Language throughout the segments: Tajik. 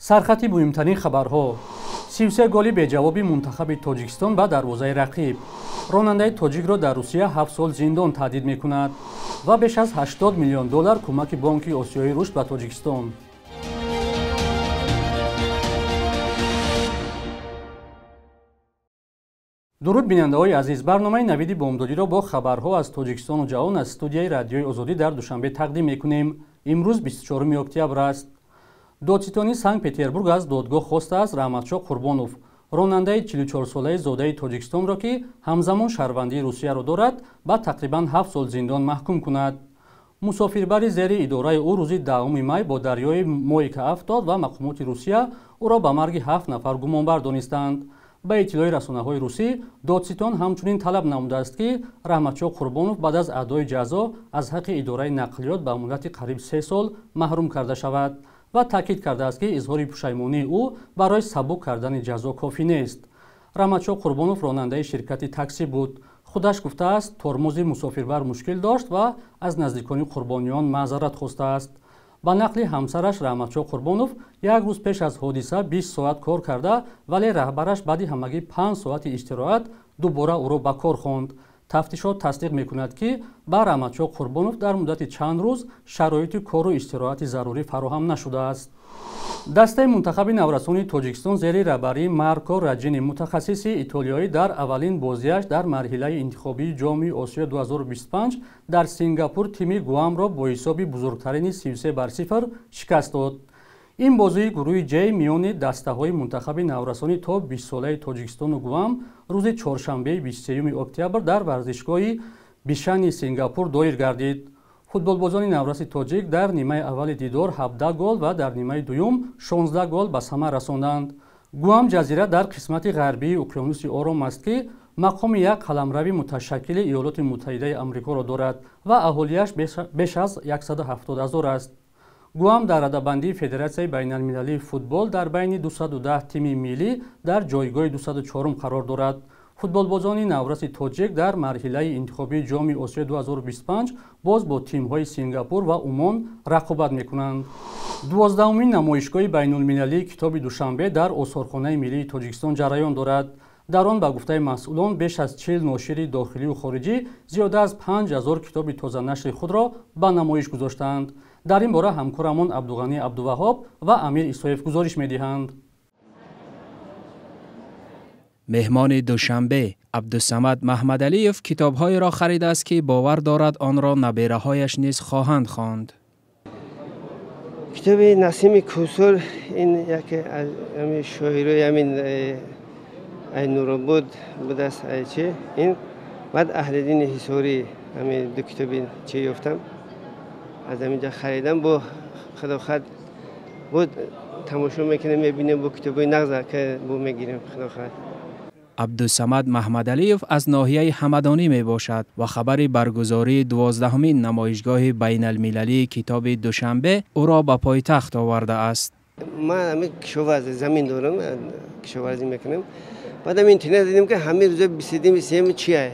سرخط مهمترین خبرها 33 گل بجواب منتخب تاجیکستان به دروازه رقیب. راننده تاجیک را در روسیه 7 سال زندان تهدید می‌کند و بیش از 80 میلیون دلار کمک بانک آسیایی رشد به تاجیکستان. درود بیننده‌های عزیز، برنامه نویدی بامدادی را با خبرها از تاجیکستان و جهان از استودیوی رادیوی آزادی در دوشنبه تقدیم می‌کنیم. امروز 24 اکتبر است. دادستانی سنت پتربورگ از دادگاه خواسته است раҳматшоҳ қурбонов ронандаи 44 солаи зодаи тоҷикистонро ки ҳамзамон шаҳрвандии русияро дорад ба тақрибан 7 сол зиндон маҳкум кунад. мусофирбари зери идораи ӯ рӯзи 10 май бо дарёи моика афтод ва мақомоти русия ӯро ба марги 7 нафар гумонбар донистанд. ба иттилои расонаҳои русӣ додситон ҳамчунин талаб намудааст ки раҳматшоҳ қурбонов баъд аз адои ҷазо аз ҳаққи идораи нақлиёт ба муддати қариб 3 сол маҳрум карда шавад ва таъкид кардааст ки изҳори пушаймонии ӯ барои сабук кардани ҷазо кофӣ нест. раҳматшоҳ қурбонов ронандаи ширкати таксӣ буд. худаш гуфтааст тормози мусофирбар мушкил дошт ва аз наздикони қурбониён маъзарат хостааст. ба нақли ҳамсараш раҳматшоҳ қурбонов як рӯз пеш аз ҳодиса 20 соат кор карда, вале раҳбараш баъди ҳамагӣ 5 соати истироҳат дубора ӯро ба кор хонд. тафтишот тасдиқ мекунад ки ба раҳматшоҳ қурбонов дар муддати чанд рӯз шароити кору истироҳати зарурӣ фароҳам нашудааст. дастаи мунтахаби наврасони тоҷикистон зери раҳбарии Марко Раҷини мутахассиси итолиёӣ дар аввалин бозиаш дар марҳилаи интихобии ҷоми Осиё 2025 дар Сингапур тими Гуамро бо ҳисоби бузургтарини 33-0 шикаст дод. ин бозии гурӯҳи Ҷ миёни дастаҳои мунтахаби наврасони то 20 солаи Тоҷикистону Гуам рӯзи чоршанбеи 23 октябр дар варзишгоҳи Бишани Сингапур доир гардид. футболбозони навраси тоҷик дар нимаи аввали дидор 17 гол ва дар нимаи дуюм 16 гол ба сама расонданд. Гуам ҷазира дар қисмати ғарбии уқёнуси Ором аст ки мақоми як қаламрави муташаккили Иёлоти Муттаҳидаи Амрикоро дорад ва аҳолияш беш аз 170 000 аст. гуам дар радабандии Федератсияи байналмилалии футбол дар байни 210 тими миллӣ дар ҷойгоҳи 204 қарор дорад. футболбозони навраси тоҷик дар марҳилаи интихобии ҷоми Осиё 2025 боз бо тимҳои Сингапур ва Умон рақобат мекунанд. 12-умин намоишгоҳи байнулмилалии китоби Душанбе дар Осорхонаи Миллии Тоҷикистон ҷараён дорад. дар он ба гуфтаи масъулон беш аз 40 ношири дохилию хориҷӣ зиёда аз 5000 китоби тозанашри худро ба намоиш гузоштанд. дар ин бора ҳамкорамон Абдуғанӣ Абдуваҳоб ва Амир Исоев гузориш медиҳанд. меҳмони душанбе абдусамад маҳмадалиев китобҳоеро харидааст ки бовар дорад онро набераҳояш низ хоҳанд хонд. китоби Насими Кӯсор ин яке аз шоирои ҳамин Нуробод будааст. ин баъд Аҳлиддини Ҳисорӣ ҳамин ду китоби чӣ ёфтам аз ҳаминҷа харидам. бо худохад бо тамошо мекунем, мебинем, бо китобои нағза ки бо мегирем. худохад абдусамад маҳмадалиев аз ноҳияи ҳамадонӣ мебошад ва хабари баргузории 12-умин намоишгоҳи байналмилалии китоби Душанбе ӯро ба пойтахт овардааст. ман ҳамин кишоварзӣ замин дорам, кишоварзӣ мекунам. баъдам интернет дидем ки ҳамин рӯза 22-23 чӣ ай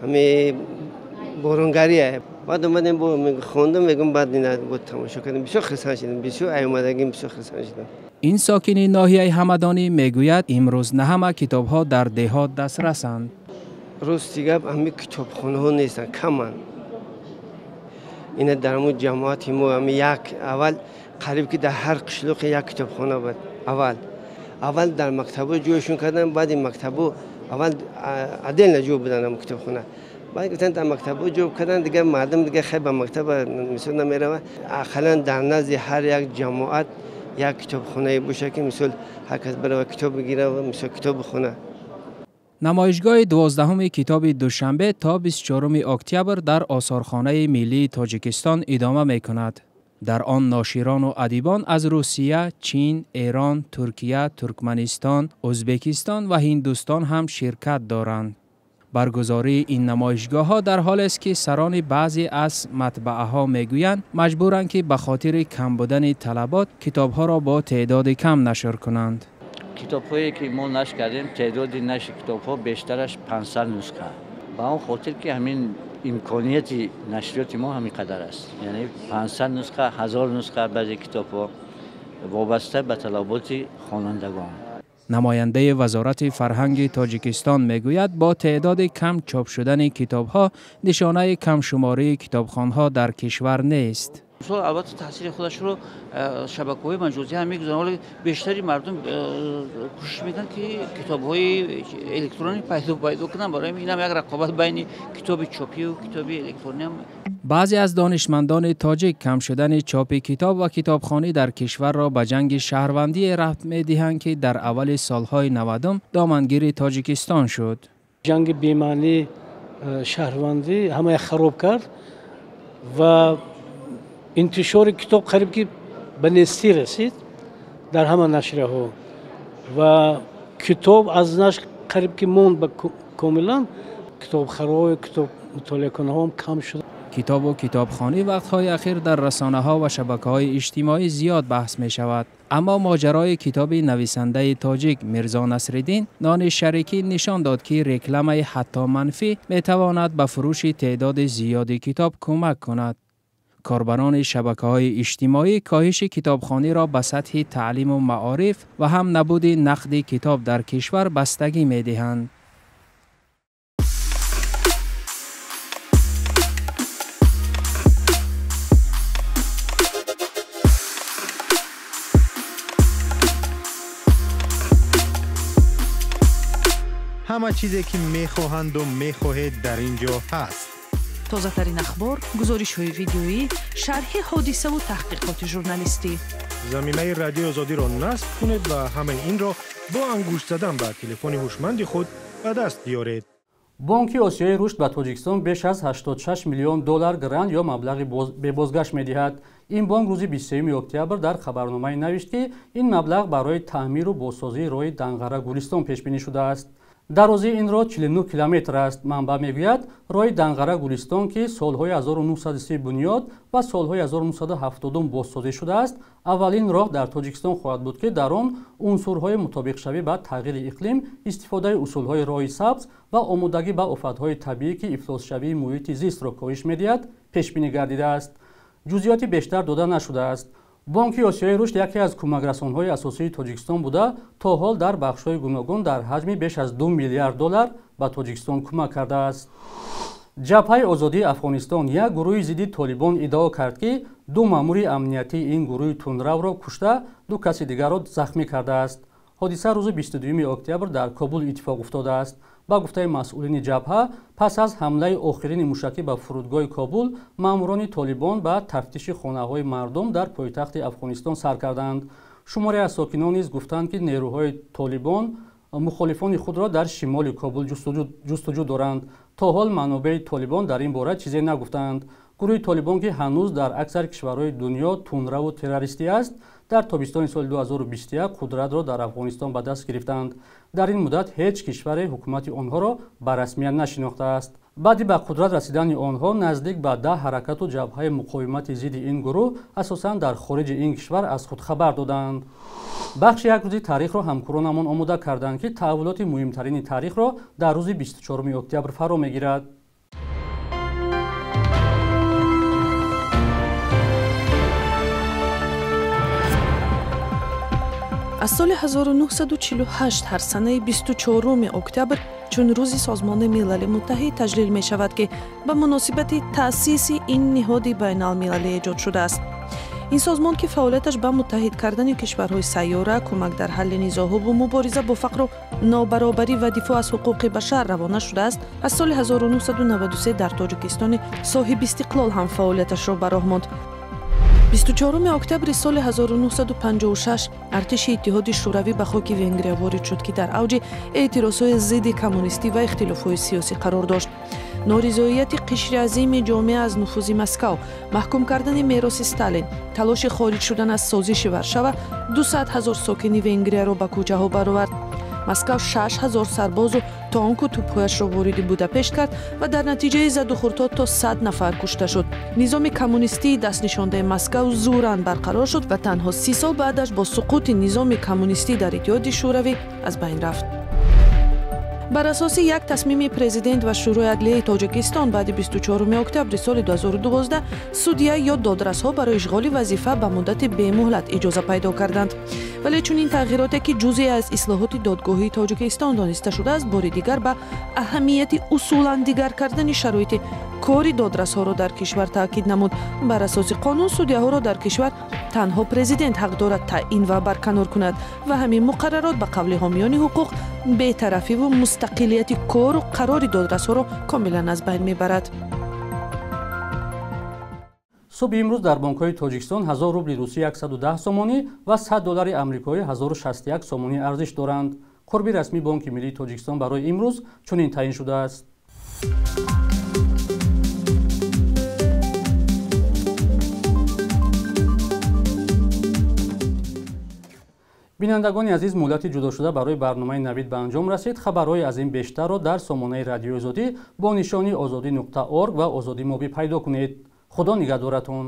ҳамин боронгарӣ ай. баъд омадем бо хондам, мегӯм баъд бо тамошо кардем. бисёр хирсан шудам, бисёр айомадагим бисёр хирсан шудам. ин сокини ноҳияи ҳамадонӣ мегӯяд имрӯз на ҳама китобҳо дар деҳот дастрасанд. рости гап ҳамин китобхонаҳо нестанд, каманд. ина дар ҳамун ҷамоати мо ҳамин як аввал қариб ки дар ҳар қишлоқе як китобхона буд. аввал дар мактабо ҷойшон кардан, баъди мактабо аввал отдельно ҷой будан ҳамун китобхона. баъд гуфтанд дар мактабо ҷой кардан, дигар мардум дигар хай ба мактаба мисол намерава. ақаллан дар назди ҳар як ҷамоат як китобхонае боша ки мисол ҳар кас барава китоб бигира ва мисол китоб бихона. намоишгоҳи 12-уми китоби Душанбе то 24 октябр дар Осорхонаи Миллии Тоҷикистон идома мекунад. дар он ноширону адибон аз Русия, Чин, Эрон, Туркия, Туркманистон, Ӯзбекистон ва Ҳиндустон ҳам ширкат доранд. баргузории ин намоишгоҳҳо дар ҳоле аст ки сарони баъзе аз матбаъаҳо мегӯянд маҷбуранд ки ба хотири кам будани талабот китобҳоро бо теъдоди кам нашр кунанд. китобҳое ки мо нашр кардем, теъдоди нашри китобҳо бештараш 500 нусха. ба он хотир ки ҳамин имконияти нашриёти мо ҳамин қадар аст. яъне 500 нусха, 1000 нусха баъзе китобҳо وابسته به طلبات خوانندگان. نماینده وزارت فرهنگ تاجیکستان میگوید با تعداد کم چاپ شدن کتاب‌ها نشانه کم شماره کتابخوان‌ها در کشور نیست. البته تاثیر خودش رو شبکه‌های مجازی هم میگذارن، ولی بیشتری مردم کوشش میکنن که کتاب‌های الکترونیک پیدا کنن. برای این هم یک رقابت بین کتاب چاپی و کتاب الکترونیک هم. بعضی از دانشمندان تاجیک کم شدن چاپ کتاب و کتابخوانی در کشور را به جنگ شهروندی ربط می‌دهند که در اول سالهای 90 دامنگیر تاجیکستان شد. جنگ بی‌معنی شهروندی همه خراب کرد و انتشار کتاب قریب که به نیستی رسید در همه نشریه ها و کتاب از نشر قریب که موند به کاملا کتاب خراب، کتاب مطالعه کنه هم کم شد. کتاب و کتابخوانی وقتهای اخیر در رسانه ها و شبکه های اجتماعی زیاد بحث می شود. اما ماجرای کتاب نویسنده تاجیک میرزا نصرالدین نان شریکی نشان داد که رکلام حتی منفی می تواند به فروش تعداد زیادی کتاب کمک کند. کاربران شبکه‌های اجتماعی کاهش کتابخوانی را به سطح تعلیم و معارف و هم نبود نقد کتاب در کشور بستگی می‌دهند. همه چیزی که می‌خواهند و می‌خواهید در اینجا هست. تازه ترین اخبار، گزارش‌های ویدیویی، شرح حادثه و تحقیقات ژورنالیستی. زمینه رادیو آزادی را نصب کنید و همه این را با انگشت زدن به تلفن هوشمند خود به دست بیارید. بانک آسیای رشد به تاجیکستان بیش از 86 میلیون دلار گرانت یا مبلغ به بازگشت می‌دهد. این بانک روز 23 اکتبر در خبرنامه نوشت که این مبلغ برای تعمیر و بازسازی راه دنغره گلستان پیش بینی شده است. дарозии ин роҳ 49 километр аст. манбаъ мегӯяд роҳи данғара гулистон ки солҳои 1930 бунёд ва солҳои 1970 бозсозӣ шудааст, аввалин роҳ дар тоҷикистон хоҳад буд ки дар он унсурҳои мутобиқшавӣ ба тағйири иқлим, истифодаи усулҳои роҳи сабз ва омодагӣ ба офатҳои табиӣ ки ифлосшавии муҳити зистро коҳиш медиҳад пешбинӣ гардидааст. ҷузъиёти бештар дода нашудааст. бонки осиёи рушд яке аз кӯмакрасонҳои асосии тоҷикистон буда то ҳол дар бахшҳои гуногун дар ҳаҷми беш аз 2 миллиард доллар ба тоҷикистон кӯмак кардааст. ҷабҳаи озодии афғонистон як гурӯҳи зидди толибон иддао кард ки ду маъмури амниятии ин гурӯҳи тунравро кушта, ду каси дигарро захмӣ кардааст. ҳодиса рӯзи 22 октябр дар Кобул иттифоқ уфтодааст. ба гуфтаи масъулини ҷабҳа, пас аз ҳамлаи охирини мушакӣ ба фурудгоҳи Кобул, маъмурони толибон ба тафтиши хонаҳои мардум дар пойтахти Афғонистон сар карданд. шуморе аз сокинон низ гуфтанд ки нерӯҳои толибон мухолифони худро дар шимоли Кобул ҷустуҷӯ доранд. то ҳол манобеи толибон дар ин бора чизе нагуфтанд. гурӯҳи толибон ки ҳанӯз дар аксари кишварҳои дунё тунраву террористӣ аст, дар тобистони соли 2021 қудратро дар Афғонистон ба даст гирифтанд. дар ин муддат ҳеҷ кишваре ҳукумати онҳоро ба расмият нашинохтааст. баъди ба қудрат расидани онҳо наздик ба 10 ҳаракату ҷабҳаи муқовимати зидди ин гурӯҳ асосан дар хориҷи ин кишвар аз худ хабар доданд. бахши як рӯзи таърихро ҳамкоронамон омода карданд ки таҳаввулоти муҳимтарини таърихро дар рӯзи 24 октябр фаро мегирад. аз соли 1948 ҳар санаи 24 октябр чун рӯзи Созмони Милали Муттаҳид таҷлил мешавад ки ба муносибати таъсиси ин ниҳоди байналмилалӣ эҷод шудааст. ин созмон ки фаъолияташ ба муттаҳид кардани кишварҳои сайёра, кӯмак дар ҳалли низоъҳо, мубориза бо фақру нобаробарӣ ва дифоъ аз ҳуқуқи башар равона шудааст, аз соли 1993 дар Тоҷикистони соҳиби истиқлол ҳам фаъолияташро ба роҳ монд. 24 октябри соли 1956 артиши иттиҳоди шӯравӣ ба хоки Венгрия ворид шуд ки дар авҷи эътирозҳои зидди коммунистӣ ва ихтилофҳои сиёсӣ қарор дошт. норизоияти қишри азими ҷомеа аз нуфузи Москав, маҳкум кардани мероси Сталин, талоши хориҷ шудан аз созиши Варшава 200 000 сокини Венгрияро ба кӯчаҳо баровард. Москав 6000 сарбозу танку тӯбҳояшро вориди Будапешт кард ва дар натиҷаи задухӯрдҳо то 100 нафар кушта шуд. низоми коммунистии дастнишондаи Москав зӯран барқарор шуд ва танҳо 30 сол баъдаш бо суқути низоми коммунистӣ дар Иттиҳоди Шӯравӣ аз байн рафт. бар асоси як тасмими президент ва шӯрои адлияи тоҷикистон баъди 24 октябри соли 2012 судя ё додрасҳо барои ишғоли вазифа ба муддати бемуҳлат иҷоза пайдо карданд. вале чунин тағйироте ки ҷузъе аз ислоҳоти додгоҳии тоҷикистон дониста шудааст, бори дигар ба аҳамияти усулан дигар кардани шароити кори додрасҳоро дар кишвар таъкид намуд. бар асоси қонун судяҳоро дар кишвар танҳо президент ҳақ дорад таъин ва барканор кунад ва ҳамин муқаррарот ба қавли ҳомиёни ҳуқуқ бетарафиву мустақилияти кору қарори додрасҳоро комилан аз байн мебарад. субҳи имрӯз дар бонкҳои тоҷикистон 1000 рубли русӣ 110 сомонӣ ва 100 доллари амрикоӣ 1061 сомонӣ арзиш доранд. қурби расмии Бонки Миллии Тоҷикистон барои имрӯз чунин таъин шудааст. бинандагони азиз, муддати ҷудошуда барои барномаи навид ба анҷом расид. хабарҳои аз ин бештарро дар сомонаи радиои озодӣ бо нишони озодӣ.орг ва озодӣ мобӣ пайдо кунед. худо нигаҳдоратон.